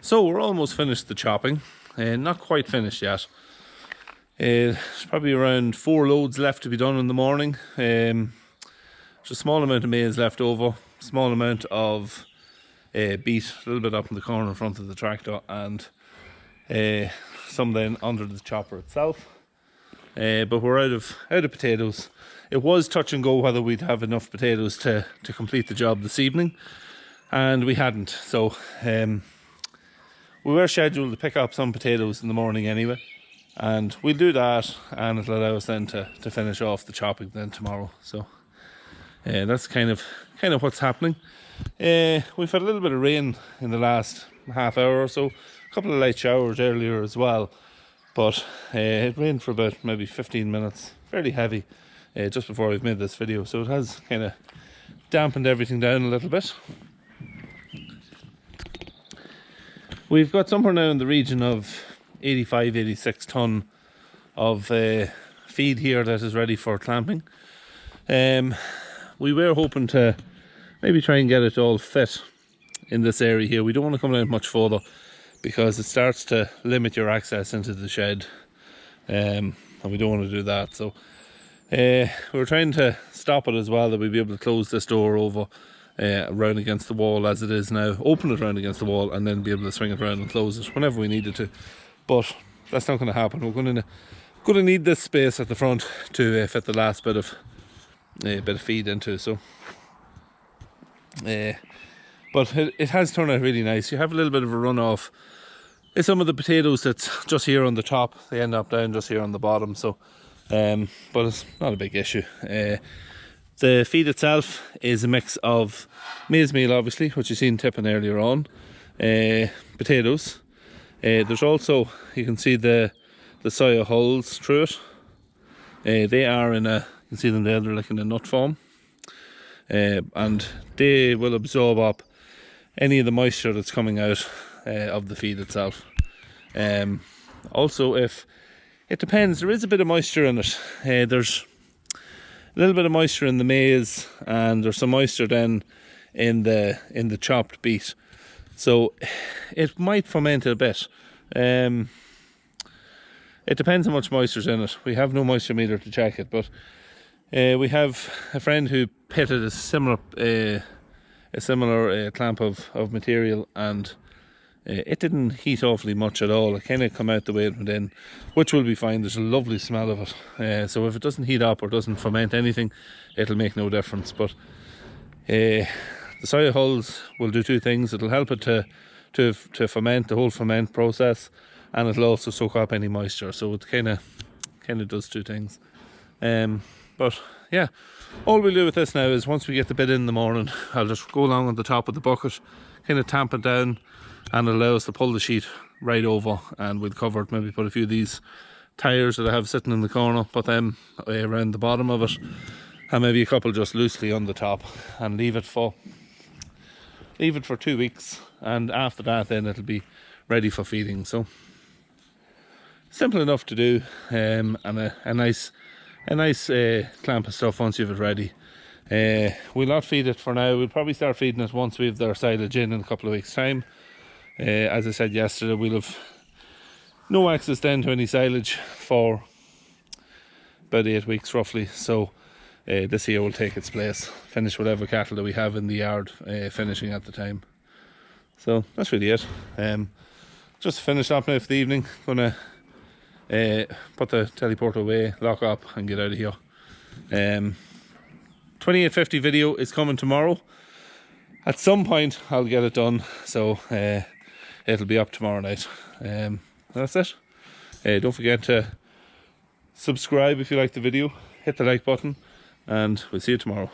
So we're almost finished the chopping, not quite finished yet. There's probably around 4 loads left to be done in the morning. There's a small amount of maize left over, small amount of beet, a little bit up in the corner in front of the tractor, and some then under the chopper itself. But we're out of potatoes. It was touch and go whether we'd have enough potatoes to complete the job this evening, and we hadn't. So we were scheduled to pick up some potatoes in the morning anyway, and we'll do that, and it'll allow us then to finish off the chopping then tomorrow. So that's kind of what's happening. We've had a little bit of rain in the last half hour or so, a couple of light showers earlier as well, but it rained for about maybe 15 minutes, fairly heavy, just before I've made this video, so it has kind of dampened everything down a little bit. We've got somewhere now in the region of 85-86 tonne of feed here that is ready for clamping. We were hoping to maybe try and get it all fit in this area here. We don't want to come out much further because it starts to limit your access into the shed, and we don't want to do that. So we're trying to stop it as well, that we'd be able to close this door over around against the wall as it is now, open it around against the wall, and then be able to swing it around and close it whenever we needed to. But that's not going to happen. We're going to need this space at the front to fit the last bit of feed into. So but it has turned out really nice. You have a little bit of a runoff. It's some of the potatoes that's just here on the top, they end up down just here on the bottom. So but it's not a big issue. The feed itself is a mix of maize meal, obviously, which you seen tipping earlier on, potatoes. There's also, you can see the soya hulls through it. They are in a, you can see them there, they're like in a nut form, and they will absorb up any of the moisture that's coming out of the feed itself. Also, if it depends, there is a bit of moisture in it. There's a little bit of moisture in the maize, and there's some moisture then in the chopped beet, so it might ferment a bit. It depends how much moisture's in it. We have no moisture meter to check it, but we have a friend who pitted a similar a similar clamp of material, and it didn't heat awfully much at all. It kind of come out the way it went in, which will be fine. There's a lovely smell of it. So if it doesn't heat up or doesn't ferment anything, it'll make no difference. But the soya hulls will do two things. It'll help it to ferment, the whole ferment process, and it'll also soak up any moisture. So it kind of does two things. But yeah, all we'll do with this now is once we get the bit in the morning, I'll just go along on the top of the bucket, kind of tamp it down, and it'll allow us to pull the sheet right over, and we'll cover it. Maybe put a few of these tires that I have sitting in the corner, put them around the bottom of it, and maybe a couple just loosely on the top, and leave it for 2 weeks, and after that then it'll be ready for feeding. So simple enough to do, and a nice clamp of stuff once you've it ready. We'll not feed it for now. We'll probably start feeding it once we've their silage in a couple of weeks' time. As I said yesterday, we'll have no access then to any silage for about 8 weeks roughly. So this here will take its place, finish whatever cattle that we have in the yard finishing at the time. So that's really it. Just to finish up now for the evening, gonna put the teleporter away, lock up, and get out of here. 2850 video is coming tomorrow. At some point I'll get it done, so it'll be up tomorrow night. That's it. Don't forget to subscribe if you like the video, hit the like button, and we'll see you tomorrow.